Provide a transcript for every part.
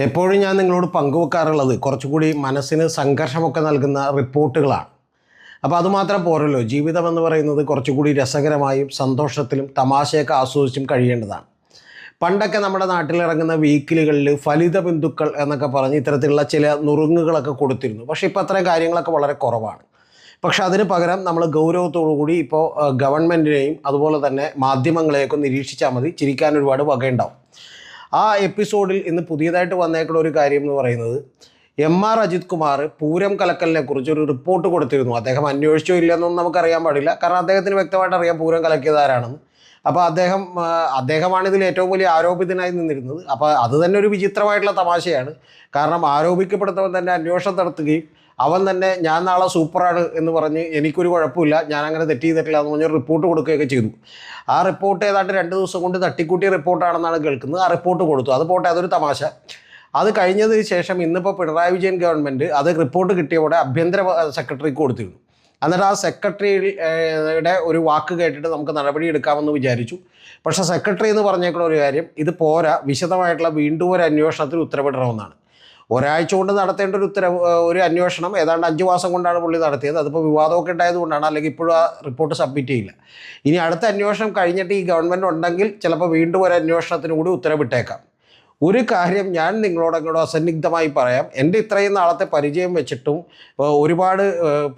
എപ്പോഴും ഞാൻ നിങ്ങളോട് പങ്കുവെക്കാറുള്ളത് കുറച്ചുകൂടി മനസ്സിന് സംഘർഷമൊക്കെ നൽകുന്ന റിപ്പോർട്ടുകളാണ്. അപ്പോൾ അതുമാത്രം പോരല്ലോ, ജീവിതം എന്ന് പറയുന്നത് കുറച്ചുകൂടി രസകരമായും സന്തോഷത്തിലും തമാശയൊക്കെ ആസ്വദിച്ചും കഴിയേണ്ടതാണ്. പണ്ടൊക്കെ നമ്മുടെ നാട്ടിലിറങ്ങുന്ന വീക്കിലികളിൽ ഫലിത ബിന്ദുക്കൾ എന്നൊക്കെ പറഞ്ഞ് ഇത്തരത്തിലുള്ള ചില നുറുങ്ങുകളൊക്കെ കൊടുത്തിരുന്നു. പക്ഷേ ഇപ്പോൾ അത്രയും കാര്യങ്ങളൊക്കെ വളരെ കുറവാണ്. പക്ഷെ അതിന് പകരം നമ്മൾ ഗൗരവത്തോടു കൂടി ഇപ്പോൾ ഗവൺമെൻറ്റിനെയും അതുപോലെ തന്നെ മാധ്യമങ്ങളെയൊക്കെ നിരീക്ഷിച്ചാൽ മതി, ചിരിക്കാൻ ഒരുപാട് വകയുണ്ടാവും. ആ എപ്പിസോഡിൽ ഇന്ന് പുതിയതായിട്ട് വന്നേക്കുന്ന ഒരു കാര്യം എന്ന് പറയുന്നത്, എം.ആർ. അജിത് കുമാർ പൂരം കലക്കലിനെ കുറിച്ച് ഒരു റിപ്പോർട്ട് കൊടുത്തിരുന്നു. അദ്ദേഹം അന്വേഷിച്ചോ ഇല്ലെന്നൊന്നും നമുക്കറിയാൻ പാടില്ല, കാരണം അദ്ദേഹത്തിന് വ്യക്തമായിട്ട് അറിയാം പൂരം കലക്കിയത് ആരാണെന്ന്. അപ്പോൾ അദ്ദേഹമാണ് ഇതിൽ ഏറ്റവും വലിയ ആരോപിതനായി നിന്നിരുന്നത്. അപ്പോൾ അത് തന്നെ ഒരു വിചിത്രമായിട്ടുള്ള തമാശയാണ്. കാരണം ആരോപിക്കപ്പെടുന്നവൻ തന്നെ അന്വേഷണം നടത്തുകയും അവൻ തന്നെ ഞാൻ നാളെ സൂപ്പറാണ് എന്ന് പറഞ്ഞ് എനിക്കൊരു കുഴപ്പമില്ല, ഞാനങ്ങനെ തെറ്റ് ചെയ്തിട്ടില്ല എന്ന് പറഞ്ഞൊരു റിപ്പോർട്ട് കൊടുക്കുകയൊക്കെ ചെയ്തു. ആ റിപ്പോർട്ട് ഏതാണ്ട് 2 ദിവസം കൊണ്ട് തട്ടിക്കൂട്ടിയ റിപ്പോർട്ടാണെന്നാണ് കേൾക്കുന്നത്. ആ റിപ്പോർട്ട് കൊടുത്തു, അത് പോട്ടെ, അതൊരു തമാശ. അത് കഴിഞ്ഞതിന് ശേഷം ഇന്നിപ്പോൾ പിണറായി വിജയൻ ഗവൺമെൻറ് അത് റിപ്പോർട്ട് കിട്ടിയവിടെ ആഭ്യന്തര സെക്രട്ടറിക്ക് കൊടുത്തിരുന്നു. എന്നിട്ട് ആ സെക്രട്ടറിയുടെ ഒരു വാക്ക് കേട്ടിട്ട് നമുക്ക് നടപടി എടുക്കാമെന്ന് വിചാരിച്ചു. പക്ഷേ സെക്രട്ടറി എന്ന് പറഞ്ഞേക്കുന്ന ഒരു കാര്യം, ഇത് പോരാ, വിശദമായിട്ടുള്ള വീണ്ടും ഒരു അന്വേഷണത്തിന് ഉത്തരവിടണമെന്നാണ്. ഒരാഴ്ച കൊണ്ട് നടത്തേണ്ട ഒരു അന്വേഷണം ഏതാണ്ട് 5 മാസം കൊണ്ടാണ് പുള്ളി നടത്തിയത്. അതിപ്പോൾ വിവാദമൊക്കെ ഉണ്ടായതുകൊണ്ടാണ്, അല്ലെങ്കിൽ ഇപ്പോഴും ആ റിപ്പോർട്ട് സബ്മിറ്റ് ചെയ്യില്ല. ഇനി അടുത്ത അന്വേഷണം കഴിഞ്ഞിട്ട് ഈ ഗവൺമെൻറ് ഉണ്ടെങ്കിൽ ചിലപ്പോൾ വീണ്ടും ഒരു അന്വേഷണത്തിന് കൂടി ഉത്തരവിട്ടേക്കാം. ഒരു കാര്യം ഞാൻ നിങ്ങളോട് അസന്നിഗ്ധമായി പറയാം. എൻ്റെ ഇത്രയും നാളത്തെ പരിചയം വെച്ചിട്ടും ഒരുപാട്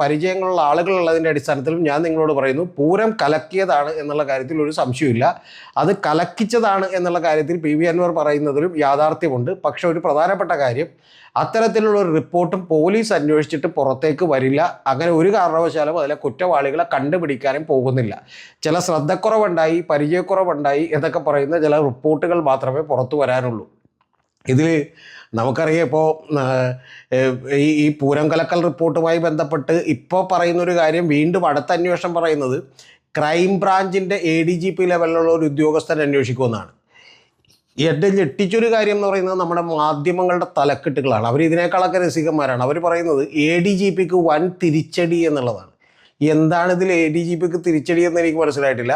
പരിചയങ്ങളുള്ള ആളുകളുള്ളതിൻ്റെ അടിസ്ഥാനത്തിലും ഞാൻ നിങ്ങളോട് പറയുന്നു, പൂരം കലക്കിയതാണ് എന്നുള്ള കാര്യത്തിൽ ഒരു സംശയമില്ല. അത് കലക്കിച്ചതാണ് എന്നുള്ള കാര്യത്തിൽ പി വി അൻവർ പറയുന്നതിലും യാഥാർത്ഥ്യമുണ്ട്. പക്ഷേ ഒരു പ്രധാനപ്പെട്ട കാര്യം, അത്തരത്തിലുള്ള ഒരു റിപ്പോർട്ടും പോലീസ് അന്വേഷിച്ചിട്ട് പുറത്തേക്ക് വരില്ല. അങ്ങനെ ഒരു കാരണവശാലും അതിലെ കുറ്റവാളികളെ കണ്ടുപിടിക്കാനും പോകുന്നില്ല. ചില ശ്രദ്ധക്കുറവുണ്ടായി, പരിചയക്കുറവുണ്ടായി എന്നൊക്കെ പറയുന്ന ചില റിപ്പോർട്ടുകൾ മാത്രമേ പുറത്തു വരാനുള്ളൂ. ഇതിൽ നമുക്കറിയാം, ഇപ്പോൾ ഈ പൂരം കലക്കൽ റിപ്പോർട്ടുമായി ബന്ധപ്പെട്ട് ഇപ്പോൾ പറയുന്നൊരു കാര്യം, വീണ്ടും അടുത്ത അന്വേഷണം പറയുന്നത് ക്രൈം ബ്രാഞ്ചിൻ്റെ ADGP ലെവലിലുള്ള ഒരു ഉദ്യോഗസ്ഥൻ അന്വേഷിക്കുമെന്നാണ്. എന്നെ ഞെട്ടിച്ചൊരു കാര്യം എന്ന് പറയുന്നത് നമ്മുടെ മാധ്യമങ്ങളുടെ തലക്കെട്ടുകളാണ്. അവർ ഇതിനേക്കാളൊക്കെ രസികന്മാരാണ്. അവർ പറയുന്നത് ADGPക്ക് വൻ തിരിച്ചടി എന്നുള്ളതാണ്. എന്താണ് ഇതിൽ ADGPക്ക് തിരിച്ചടി എന്ന് എനിക്ക് മനസ്സിലായിട്ടില്ല.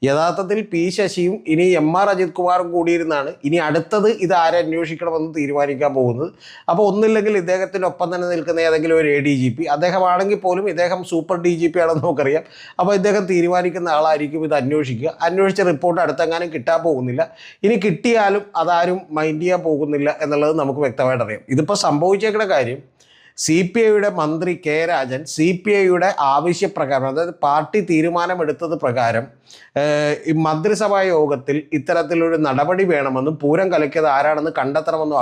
യഥാർത്ഥത്തിൽ പി ശശിയും ഇനി എം.ആർ. അജിത് കുമാറും കൂടിയിരുന്നാണ് ഇനി അടുത്തത് ഇത് ആരെ അന്വേഷിക്കണമെന്ന് തീരുമാനിക്കാൻ പോകുന്നത്. അപ്പോൾ ഒന്നില്ലെങ്കിൽ ഇദ്ദേഹത്തിനൊപ്പം തന്നെ നിൽക്കുന്ന ഏതെങ്കിലും ഒരു ADGP, അദ്ദേഹമാണെങ്കിൽ പോലും ഇദ്ദേഹം സൂപ്പർ DGP ആണെന്ന് നമുക്കറിയാം. അപ്പോൾ ഇദ്ദേഹം തീരുമാനിക്കുന്ന ആളായിരിക്കും ഇത് അന്വേഷിക്കുക. അന്വേഷിച്ച റിപ്പോർട്ട് അടുത്തെങ്ങാനും കിട്ടാൻ പോകുന്നില്ല. ഇനി കിട്ടിയാലും അതാരും മൈൻഡ് ചെയ്യാൻ പോകുന്നില്ല എന്നുള്ളത് നമുക്ക് വ്യക്തമായിട്ട് അറിയാം. ഇതിപ്പോൾ സംഭവിച്ചേക്കുന്ന കാര്യം, CPIയുടെ മന്ത്രി കെ രാജൻ CPIയുടെ ആവശ്യപ്രകാരം, അതായത് പാർട്ടി തീരുമാനമെടുത്തത് പ്രകാരം ഈ മന്ത്രിസഭാ യോഗത്തിൽ ഇത്തരത്തിലൊരു നടപടി വേണമെന്നും പൂരം കലക്കിയത് ആരാണെന്ന് കണ്ടെത്തണമെന്നും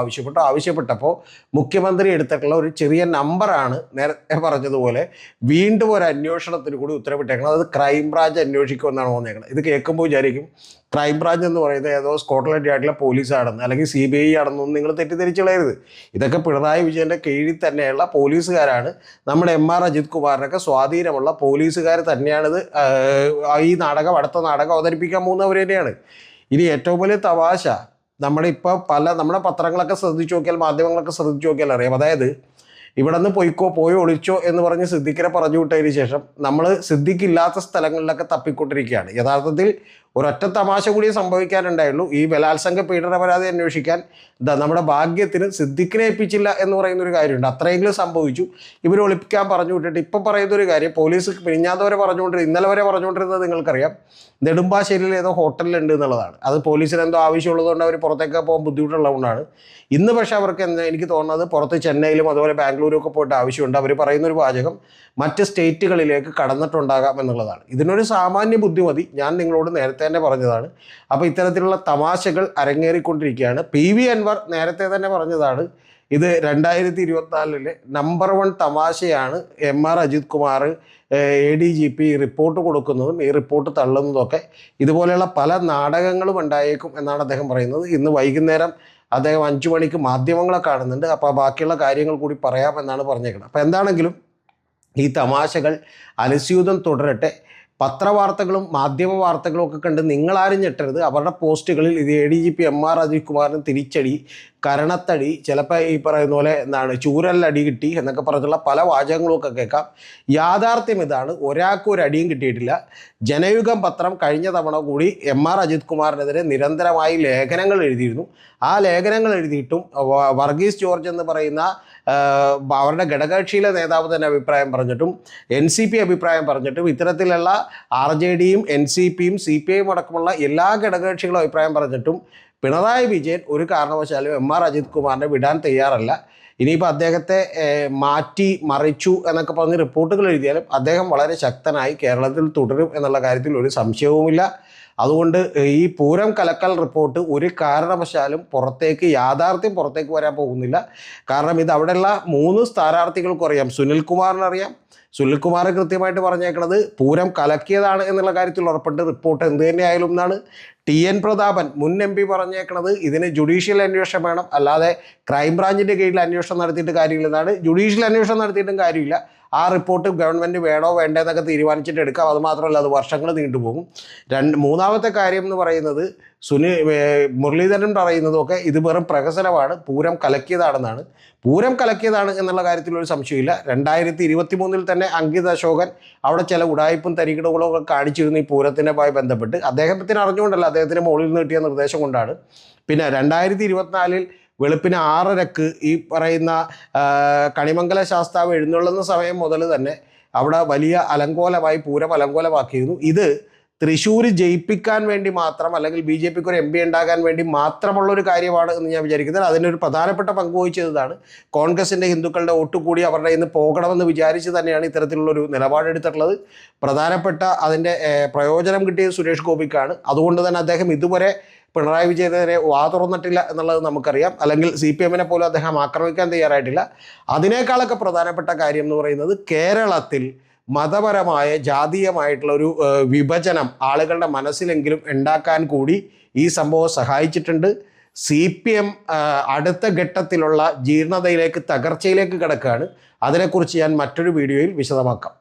ആവശ്യപ്പെട്ടപ്പോൾ മുഖ്യമന്ത്രി എടുത്തിട്ടുള്ള ഒരു ചെറിയ നമ്പറാണ് നേരത്തെ പറഞ്ഞതുപോലെ വീണ്ടും ഒരു അന്വേഷണത്തിന് കൂടി ഉത്തരവിട്ടേക്കണം. അത് ക്രൈംബ്രാഞ്ച് അന്വേഷിക്കുമെന്നാണ് തോന്നിയേക്കുന്നത്. ഇത് കേൾക്കുമ്പോൾ വിചാരിക്കും ക്രൈംബ്രാഞ്ച് എന്ന് പറയുന്നത് ഏതോ സ്കോട്ട്ലൻഡ് യാർഡിലെ പോലീസാണെന്ന്, അല്ലെങ്കിൽ CBI ആണെന്നൊന്നും നിങ്ങൾ തെറ്റിദ്ധരിച്ച് കളയരുത്. ഇതൊക്കെ പിണറായി വിജയൻ്റെ കീഴിൽ തന്നെയുള്ള പോലീസുകാരാണ്. നമ്മുടെ എം.ആർ. അജിത് കുമാറിനൊക്കെ സ്വാധീനമുള്ള പോലീസുകാർ തന്നെയാണിത്. ഈ അടുത്ത നാടകം അവതരിപ്പിക്കാൻ പോകുന്നവർ തന്നെയാണ്. ഇനി ഏറ്റവും വലിയ തമാശ, നമ്മുടെ പത്രങ്ങളൊക്കെ ശ്രദ്ധിച്ചു നോക്കിയാൽ, മാധ്യമങ്ങളൊക്കെ ശ്രദ്ധിച്ചു നോക്കിയാൽ അറിയാം. അതായത് ഇവിടെ നിന്ന് പോയി ഒളിച്ചോ എന്ന് പറഞ്ഞ് സിദ്ദിഖിനെ പറഞ്ഞു വിട്ടതിന് ശേഷം നമ്മൾ സിദ്ദിഖില്ലാത്ത സ്ഥലങ്ങളിലൊക്കെ തപ്പിക്കൊണ്ടിരിക്കുകയാണ്. യഥാർത്ഥത്തിൽ ഒരൊറ്റ തമാശ കൂടി സംഭവിക്കാനുണ്ടായുള്ളൂ. ഈ ബലാത്സംഗ പീഡന പരാതി അന്വേഷിക്കാൻ നമ്മുടെ ഭാഗ്യത്തിന് സിദ്ദിഖിനെ ഏൽപ്പിച്ചില്ല എന്ന് പറയുന്നൊരു കാര്യമുണ്ട്. അത്രയെങ്കിലും സംഭവിച്ചു. ഇവർ ഒളിപ്പിക്കാൻ പറഞ്ഞു വിട്ടിട്ട് ഇപ്പം പറയുന്നൊരു കാര്യം, പോലീസ് ഇന്നലെ വരെ പറഞ്ഞുകൊണ്ടിരുന്നത് നിങ്ങൾക്കറിയാം, നെടുമ്പാശ്ശേരിയിൽ ഏതോ ഹോട്ടലിലുണ്ട് എന്നുള്ളതാണ്. അത് പോലീസിന് എന്തോ ആവശ്യമുള്ളതുകൊണ്ട് അവർ പുറത്തേക്ക് പോകാൻ ബുദ്ധിമുട്ടുള്ളതുകൊണ്ടാണ്. ഇന്ന് പക്ഷേ അവർക്ക് എനിക്ക് തോന്നുന്നത് പുറത്ത് ചെന്നൈയിലും അതുപോലെ ബാംഗ്ലൂരും ഒക്കെ പോയിട്ട് ആവശ്യമുണ്ട്. അവർ പറയുന്നൊരു വാചകം മറ്റ് സ്റ്റേറ്റുകളിലേക്ക് കടന്നിട്ടുണ്ടാകാം എന്നുള്ളതാണ്. ഇതിനൊരു സാമാന്യ ബുദ്ധിമതി ഞാൻ നിങ്ങളോട് നേരത്തെ തന്നെ പറഞ്ഞതാണ്. അപ്പോൾ ഇത്തരത്തിലുള്ള തമാശകൾ അരങ്ങേറിക്കൊണ്ടിരിക്കുകയാണ്. PV അൻവർ നേരത്തെ തന്നെ പറഞ്ഞതാണ്, ഇത് 2024 നമ്പർ 1 തമാശയാണ് M R. Ajith Kumar ADGP report കൊടുക്കുന്നതും ഈ റിപ്പോർട്ട് തള്ളുന്നതൊക്കെ. ഇതുപോലെയുള്ള പല നാടകങ്ങളും ഉണ്ടായേക്കും എന്നാണ് അദ്ദേഹം പറയുന്നത്. ഇന്ന് വൈകുന്നേരം അദ്ദേഹം 5 മണിക്ക് മാധ്യമങ്ങളെ കാണുന്നുണ്ട്. അപ്പോൾ ബാക്കിയുള്ള കാര്യങ്ങൾ കൂടി പറയാമെന്നാണ് പറഞ്ഞേക്കുന്നത്. അപ്പോൾ എന്താണെങ്കിലും ഈ തമാശകൾ അനുസ്യൂതം തുടരട്ടെ. പത്രവാർത്തകളും മാധ്യമ വാർത്തകളും ഒക്കെ കണ്ട് നിങ്ങളാരും ഞെട്ടരുത്. അവരുടെ പോസ്റ്റുകളിൽ ഇത് ADGP MR അജിത് കുമാറിന് തിരിച്ചടി, കരണത്തടി, ചിലപ്പോൾ ഈ പറയുന്ന പോലെ ചൂരലടി കിട്ടി എന്നൊക്കെ പറഞ്ഞുള്ള പല വാചകങ്ങളൊക്കെ കേൾക്കാം. യാഥാർത്ഥ്യം ഇതാണ്, ഒരാൾക്കും ഒരു അടിയും കിട്ടിയിട്ടില്ല. ജനയുഗം പത്രം കഴിഞ്ഞ തവണ കൂടി MR അജിത് കുമാറിനെതിരെ നിരന്തരമായി ലേഖനങ്ങൾ എഴുതിയിരുന്നു. ആ ലേഖനങ്ങൾ എഴുതിയിട്ടും വർഗീസ് ജോർജ് എന്ന് പറയുന്ന അവരുടെ ഘടകകക്ഷിയിലെ നേതാവ് തന്നെ അഭിപ്രായം പറഞ്ഞിട്ടും NCP അഭിപ്രായം പറഞ്ഞിട്ടും ഇത്തരത്തിലുള്ള RJDയും NCPയും CPIയും അടക്കമുള്ള എല്ലാ ഘടകകക്ഷികളും അഭിപ്രായം പറഞ്ഞിട്ടും പിണറായി വിജയൻ ഒരു കാരണവശാലും MR അജിത് കുമാറിനെ വിടാൻ തയ്യാറല്ല. ഇനിയിപ്പോൾ അദ്ദേഹത്തെ മാറ്റി മറിച്ചു എന്നൊക്കെ പറഞ്ഞ് റിപ്പോർട്ടുകൾ എഴുതിയാലും അദ്ദേഹം വളരെ ശക്തനായി കേരളത്തിൽ തുടരും എന്നുള്ള കാര്യത്തിൽ ഒരു സംശയവുമില്ല. അതുകൊണ്ട് ഈ പൂരം കലക്കൽ റിപ്പോർട്ട് ഒരു കാരണവശാലും യാഥാർത്ഥ്യം പുറത്തേക്ക് വരാൻ പോകുന്നില്ല. കാരണം ഇത് അവിടെയുള്ള 3 സ്ഥാനാർത്ഥികൾക്കും അറിയാം. സുനിൽകുമാറിനറിയാം. സുനിൽകുമാർ കൃത്യമായിട്ട് പറഞ്ഞേക്കുന്നത് പൂരം കലക്കിയതാണ് എന്നുള്ള കാര്യത്തിൽ ഉറപ്പുണ്ട്. റിപ്പോർട്ട് എന്ത് തന്നെയായാലും എന്നാണ്. TN പ്രതാപൻ മുൻ MP പറഞ്ഞേക്കുന്നത് ഇതിന് ജുഡീഷ്യൽ അന്വേഷണം വേണം, അല്ലാതെ ക്രൈംബ്രാഞ്ചിൻ്റെ കീഴിൽ അന്വേഷണം നടത്തിയിട്ട് കാര്യമില്ലെന്നാണ്. ജുഡീഷ്യൽ അന്വേഷണം നടത്തിയിട്ടും കാര്യമില്ല. ആ റിപ്പോർട്ട് ഗവൺമെൻറ് വേണോ വേണ്ടതെന്നൊക്കെ തീരുമാനിച്ചിട്ട് എടുക്കാം. അതുമാത്രമല്ല, അത് വർഷങ്ങൾ നീണ്ടുപോകും. മൂന്നാമത്തെ കാര്യം എന്ന് പറയുന്നത് മുരളീധരൻ പറയുന്നതൊക്കെ ഇത് വെറും പ്രഹസനമാണ്, പൂരം കലക്കിയതാണെന്നാണ്. പൂരം കലക്കിയതാണ് എന്നുള്ള കാര്യത്തിൽ ഒരു സംശയമില്ല. 2023 തന്നെ അങ്കിത് അശോകൻ അവിടെ ചില ഉടായ്പും തരികിടകളും ഒക്കെ കാണിച്ചിരുന്നു ഈ പൂരത്തിനുമായി ബന്ധപ്പെട്ട്. അദ്ദേഹത്തിന് അറിഞ്ഞുകൊണ്ടല്ല, അദ്ദേഹത്തിന് മുകളിൽ നിന്ന് കിട്ടിയ നിർദ്ദേശം കൊണ്ടാണ്. പിന്നെ 2024 വെളുപ്പിന് 6:30 ഈ പറയുന്ന കണിമംഗല ശാസ്താവ് എഴുന്നള്ളുന്ന സമയം മുതൽ തന്നെ അവിടെ വലിയ അലങ്കോലമായി പൂരം അലങ്കോലമാക്കിയിരുന്നു. ഇത് തൃശ്ശൂർ ജയിപ്പിക്കാൻ വേണ്ടി മാത്രം, അല്ലെങ്കിൽ BJPക്ക് ഒരു MP ഉണ്ടാകാൻ വേണ്ടി മാത്രമുള്ളൊരു കാര്യമാണ് എന്ന് ഞാൻ വിചാരിക്കുന്നത്. അതിനൊരു പ്രധാനപ്പെട്ട പങ്ക് വഹിച്ചതാണ് കോൺഗ്രസിൻ്റെ ഹിന്ദുക്കളുടെ വോട്ട് കൂടി അവരുടെ ഇന്ന് പോകണമെന്ന് വിചാരിച്ച് തന്നെയാണ് ഇത്തരത്തിലുള്ളൊരു നിലപാടെടുത്തിട്ടുള്ളത്. പ്രധാനപ്പെട്ട അതിൻ്റെ പ്രയോജനം കിട്ടിയത് സുരേഷ് ഗോപിക്കാണ്. അതുകൊണ്ട് തന്നെ അദ്ദേഹം ഇതുവരെ പിണറായി വിജയനെതിരെ വാ തുറന്നിട്ടില്ല എന്നുള്ളത് നമുക്കറിയാം. അല്ലെങ്കിൽ CPMനെ പോലും അദ്ദേഹം ആക്രമിക്കാൻ തയ്യാറായിട്ടില്ല. അതിനേക്കാളൊക്കെ പ്രധാനപ്പെട്ട കാര്യം എന്ന് പറയുന്നത് കേരളത്തിൽ മതപരമായ ജാതീയമായിട്ടുള്ള ഒരു വിഭജനം ആളുകളുടെ മനസ്സിലെങ്കിലും ഉണ്ടാക്കാൻ കൂടി ഈ സംഭവം സഹായിച്ചിട്ടുണ്ട്. CPM അടുത്ത ഘട്ടത്തിലുള്ള ജീർണതയിലേക്ക്, തകർച്ചയിലേക്ക് കിടക്കുകയാണ്. അതിനെക്കുറിച്ച് ഞാൻ മറ്റൊരു വീഡിയോയിൽ വിശദമാക്കാം.